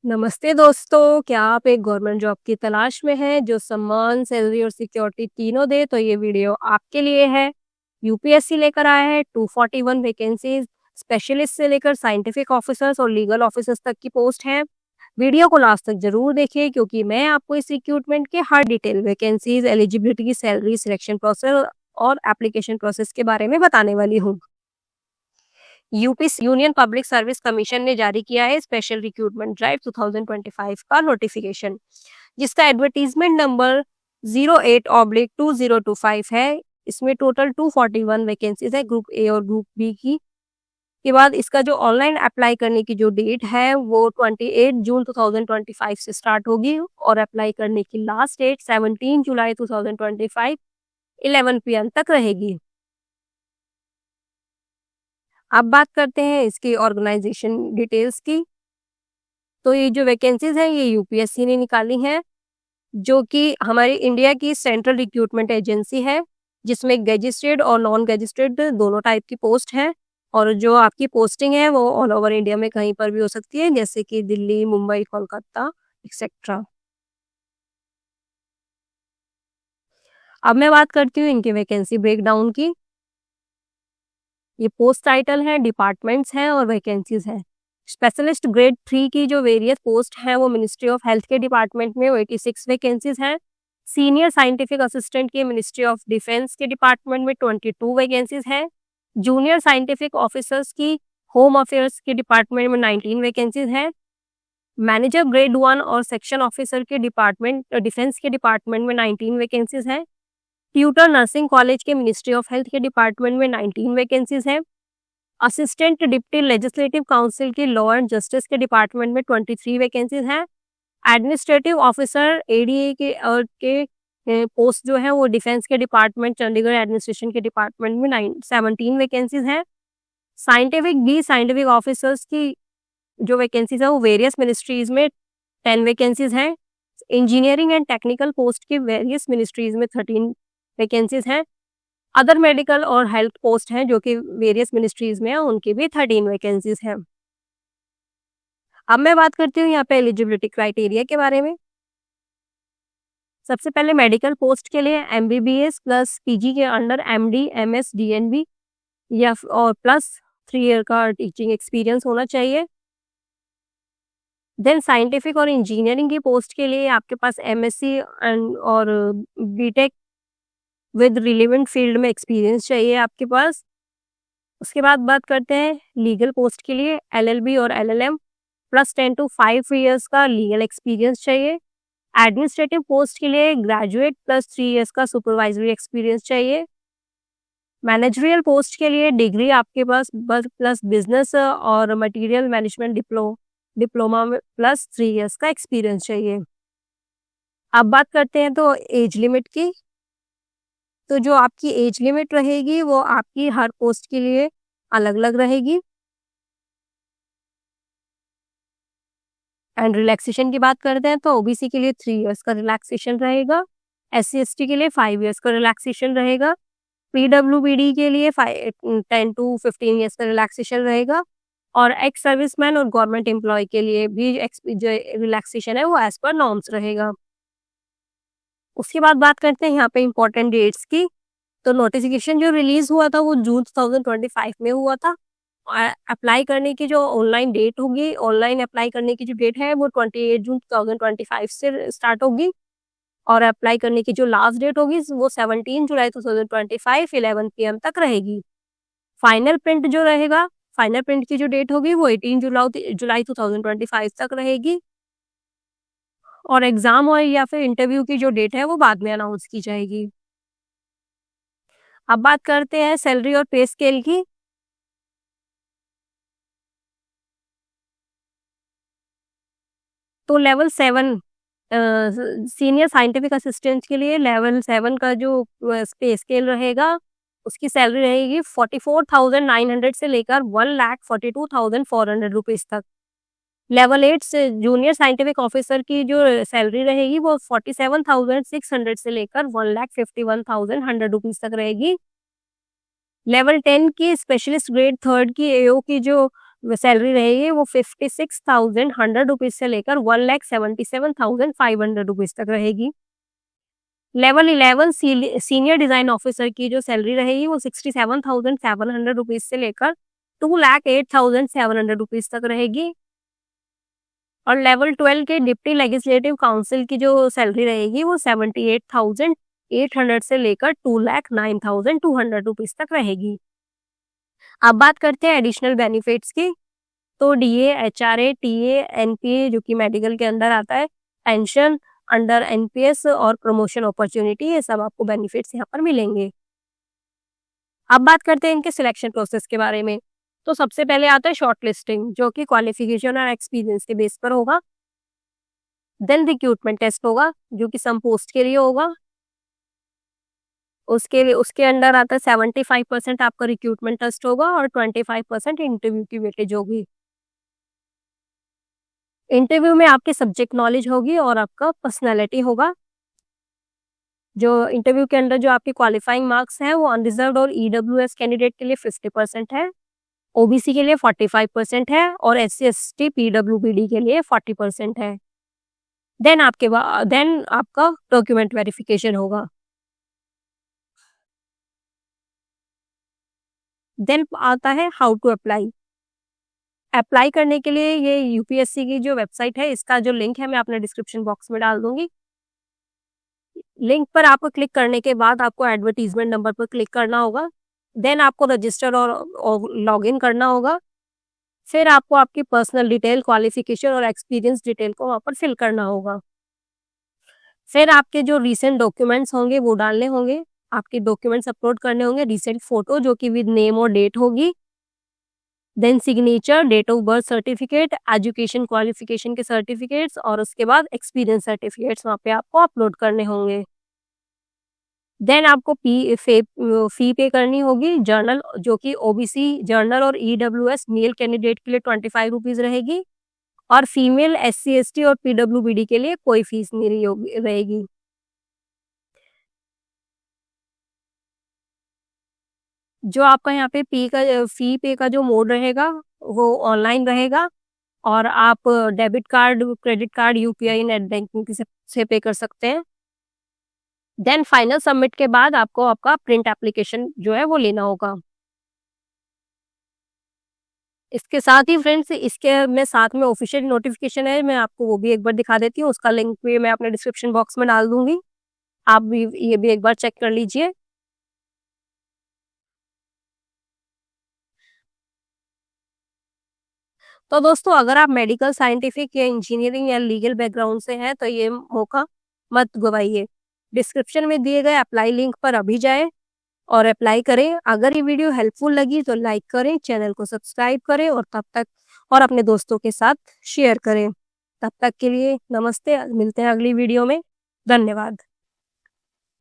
नमस्ते दोस्तों, क्या आप एक गवर्नमेंट जॉब की तलाश में हैं जो सम्मान, सैलरी और सिक्योरिटी तीनों दे? तो ये वीडियो आपके लिए है। यूपीएससी लेकर आया है 241 वैकेंसीज, स्पेशलिस्ट से लेकर साइंटिफिक ऑफिसर्स और लीगल ऑफिसर्स तक की पोस्ट हैं। वीडियो को लास्ट तक जरूर देखिए क्योंकि मैं आपको इस रिक्रूटमेंट के हर detail, vacancies, eligibility, salary, selection process और एप्लीकेशन प्रोसेस के बारे में बताने वाली हूँ। UP union public service commission ने जारी किया है स्पेशल रिक्रूटमेंट ड्राइव 2025 का नोटिफिकेशन, जिसका एडवर्टीजमेंट नंबर 08/2025 है। इसमें टोटल 241 वैकेंसीज है ग्रुप ए और ग्रुप बी की। के बाद इसका जो ऑनलाइन अप्लाई करने की जो डेट है वो 28 जून 2025 से स्टार्ट होगी और अप्लाई करने की लास्ट डेट 17 जुलाई 2025 11 PM तक रहेगी। अब बात करते हैं इसकी ऑर्गेनाइजेशन डिटेल्स की। तो ये जो वैकेंसीज हैं ये यूपीएससी ने निकाली हैं, जो कि हमारी इंडिया की सेंट्रल रिक्रूटमेंट एजेंसी है, जिसमें गैजिस्ट्रेड और नॉन गैजिस्ट्रेड दोनों टाइप की पोस्ट हैं। और जो आपकी पोस्टिंग है वो ऑल ओवर इंडिया में कहीं पर भी हो सकती है, जैसे कि दिल्ली, मुंबई, कोलकाता एक्सेट्रा। अब मैं बात करती हूँ इनके वैकेंसी ब्रेकडाउन की। ये पोस्ट टाइटल है, डिपार्टमेंट्स हैं और वैकेंसीज हैं। स्पेशलिस्ट ग्रेड 3 की जो वेरियस पोस्ट हैं वो मिनिस्ट्री ऑफ हेल्थ के डिपार्टमेंट में 86 वैकेंसीज हैं। सीनियर साइंटिफिक असिस्टेंट की मिनिस्ट्री ऑफ डिफेंस के डिपार्टमेंट में 22 वैकेंसीज हैं। जूनियर साइंटिफिक ऑफिसर्स की होम अफेयर्स के डिपार्टमेंट में 19 वैकेंसीज हैं। मैनेजर ग्रेड 1 और सेक्शन ऑफिसर के डिपार्टमेंट डिफेंस के डिपार्टमेंट में 19 वैकेंसीज हैं। ट्यूटर नर्सिंग कॉलेज के मिनिस्ट्री ऑफ हेल्थ के डिपार्टमेंट में 19 वैकेंसीज हैं। असिस्टेंट डिप्टी लेजिस्लेटिव काउंसिल की लॉ एंड जस्टिस के डिपार्टमेंट में 23 वैकेंसीज हैं। एडमिनिस्ट्रेटिव ऑफिसर एडीए के पोस्ट जो है वो डिफेंस के डिपार्टमेंट, चंडीगढ़ एडमिनिस्ट्रेशन के डिपार्टमेंट में 17 वैकेंसीज हैं। साइंटिफिक ऑफिसर्स की जो वैकेंसीज है वो वेरियस मिनिस्ट्रीज में 10 वैकेंसीज हैं। इंजीनियरिंग एंड टेक्निकल पोस्ट की वेरियस मिनिस्ट्रीज में 13 वैकेंसीज हैं। अदर मेडिकल और हेल्थ पोस्ट हैं जो कि वेरियस मिनिस्ट्रीज में है, उनकी भी 13 वैकेंसीज हैं। अब मैं बात करती हूँ यहाँ पे एलिजिबिलिटी क्राइटेरिया के बारे में। सबसे पहले मेडिकल पोस्ट के लिए एमबीबीएस प्लस पीजी के अंडर एमडी, एमएस, डीएनबी या और प्लस 3 ईयर का टीचिंग एक्सपीरियंस होना चाहिए। देन साइंटिफिक और इंजीनियरिंग की पोस्ट के लिए आपके पास एमएससी एंड और बीटेक विद रिलेवेंट फील्ड में एक्सपीरियंस चाहिए आपके पास। उसके बाद बात करते हैं लीगल पोस्ट के लिए एलएलबी और एलएलएम प्लस 10 to 5 ईयर्स का लीगल एक्सपीरियंस चाहिए। एडमिनिस्ट्रेटिव पोस्ट के लिए ग्रेजुएट प्लस 3 ईयर्स का सुपरवाइजरी एक्सपीरियंस चाहिए। मैनेजरियल पोस्ट के लिए डिग्री आपके पास प्लस बिजनेस और मटेरियल मैनेजमेंट डिप्लोमा में प्लस 3 ईयर्स का एक्सपीरियंस चाहिए। अब बात करते हैं तो एज लिमिट की। तो जो आपकी एज लिमिट रहेगी वो आपकी हर पोस्ट के लिए अलग अलग रहेगी। एंड रिलैक्सेशन की बात करते हैं तो ओबीसी के लिए 3 ईयर्स का रिलैक्सेशन रहेगा। SC ST के लिए 5 ईयर्स का रिलैक्सेशन रहेगा। पीडब्ल्यूबीडी के लिए 10 to 15 ईयर्स का रिलैक्सेशन रहेगा। और एक्स सर्विसमैन और गवर्नमेंट एम्प्लॉय के लिए भी जो रिलैक्सेशन है वो एज पर नॉर्म्स रहेगा। उसके बाद बात करते हैं यहाँ पे इम्पोर्टेंट डेट्स की। तो नोटिफिकेशन जो रिलीज हुआ था वो जून 2025 में हुआ था। अप्लाई करने की जो ऑनलाइन डेट होगी, ऑनलाइन अप्लाई करने की जो डेट है वो 28 जून 2025 से स्टार्ट होगी। और अप्लाई करने की जो लास्ट डेट होगी वो 17 जुलाई 2025 11 PM तक रहेगी। फाइनल प्रिंट जो रहेगा, फाइनल प्रिंट की जो डेट होगी वो 18 जुलाई 2025 तक रहेगी। और एग्जाम और या फिर इंटरव्यू की जो डेट है वो बाद में अनाउंस की जाएगी। अब बात करते हैं सैलरी और पे स्केल की। तो लेवल 7 सीनियर साइंटिफिक असिस्टेंट के लिए लेवल 7 का जो पे स्केल रहेगा उसकी सैलरी रहेगी 44,900 से लेकर 1,42,400 रुपीज तक। लेवल 8 से जूनियर साइंटिफिक ऑफिसर की जो सैलरी रहेगी वो 47,600 से लेकर 1,51,100 रुपीज तक रहेगी। लेवल 10 की स्पेशलिस्ट ग्रेड 3 की एओ की जो सैलरी रहेगी वो 56,100 रुपीज से लेकर 1,77,500 रुपीज तक रहेगी। लेवल 11 सीनियर डिजाइन ऑफिसर की जो सैलरी रहेगी वो 67,700 रुपीज से लेकर 2,08,700 रुपीज तक रहेगी। और लेवल 12 के डिप्टी लेजिस्लेटिव काउंसिल की जो सैलरी रहेगी वो 78,800 से लेकर 2,09,200 रुपीज तक रहेगी। अब बात करते हैं एडिशनल बेनिफिट्स की। तो डीए, एचआरए, टीए, एनपीए जो कि मेडिकल के अंदर आता है, पेंशन अंडर एनपीएस और प्रमोशन अपॉर्चुनिटी, ये सब आपको बेनिफिट्स यहाँ पर मिलेंगे। अब बात करते हैं इनके सिलेक्शन प्रोसेस के बारे में। तो सबसे पहले आता है शॉर्ट लिस्टिंग, जो कि क्वालिफिकेशन और एक्सपीरियंस के बेस पर होगा। देन रिक्रूटमेंट टेस्ट होगा, जो कि सम पोस्ट के लिए होगा। उसके अंडर आता है 75% आपका रिक्रूटमेंट टेस्ट होगा और 25% इंटरव्यू की वेटेज होगी। इंटरव्यू में आपकी सब्जेक्ट नॉलेज होगी और आपका पर्सनैलिटी होगा। जो इंटरव्यू के अंदर जो आपके क्वालिफाइंग मार्क्स हैं वो अनरिजर्व्ड और ईडब्ल्यूएस कैंडिडेट के लिए 50% है, ओबीसी के लिए 45% है और एससी एसटी पीडब्ल्यूबीडी के लिए 40% है। देन आपका डॉक्यूमेंट वेरिफिकेशन होगा। देन आता है हाउ टू अप्लाई। अप्लाई करने के लिए ये यूपीएससी की जो वेबसाइट है, इसका जो लिंक है मैं अपने डिस्क्रिप्शन बॉक्स में डाल दूंगी। लिंक पर आपको क्लिक करने के बाद आपको एडवर्टीजमेंट नंबर पर क्लिक करना होगा। देन आपको रजिस्टर और लॉग इन करना होगा। फिर आपको आपकी पर्सनल डिटेल, क्वालिफिकेशन और एक्सपीरियंस डिटेल को वहाँ पर फिल करना होगा। फिर आपके जो रीसेंट डॉक्यूमेंट्स होंगे वो डालने होंगे। आपके डॉक्यूमेंट्स अपलोड करने होंगे, रीसेंट फोटो जो कि विद नेम और डेट होगी। Then signature, date of birth certificate, education qualification के सर्टिफिकेट्स और उसके बाद एक्सपीरियंस सर्टिफिकेट्स वहाँ पे आपको अपलोड करने होंगे। देन आपको फी पे करनी होगी। जर्नल जो कि ओबीसी जर्नल और ईडब्ल्यूएस मेल कैंडिडेट के लिए 25 रुपीज रहेगी और फीमेल एससी एसटी और पीडब्ल्यूबीडी के लिए कोई फीस नहीं रहेगी। जो आपका यहाँ पे फी पे का जो मोड रहेगा वो ऑनलाइन रहेगा और आप debit card, credit card, UPI, net banking से पे कर सकते हैं। देन फाइनल सबमिट के बाद आपको आपका प्रिंट एप्लीकेशन जो है वो लेना होगा। इसके साथ ही फ्रेंड्स इसके में साथ में ऑफिशियल नोटिफिकेशन है, मैं आपको वो भी एक बार दिखा देती हूँ। उसका लिंक भी मैं अपने डिस्क्रिप्शन बॉक्स में डाल दूंगी, आप भी ये भी एक बार चेक कर लीजिए। तो दोस्तों अगर आप मेडिकल, साइंटिफिक या इंजीनियरिंग या लीगल बैकग्राउंड से हैं तो ये मौका मत गवाइए। डिस्क्रिप्शन में दिए गए अप्लाई लिंक पर अभी जाएं और अप्लाई करें। अगर ये वीडियो हेल्पफुल लगी तो लाइक करें, चैनल को सब्सक्राइब करें और अपने दोस्तों के साथ शेयर करें। तब तक के लिए नमस्ते, मिलते हैं अगली वीडियो में। धन्यवाद।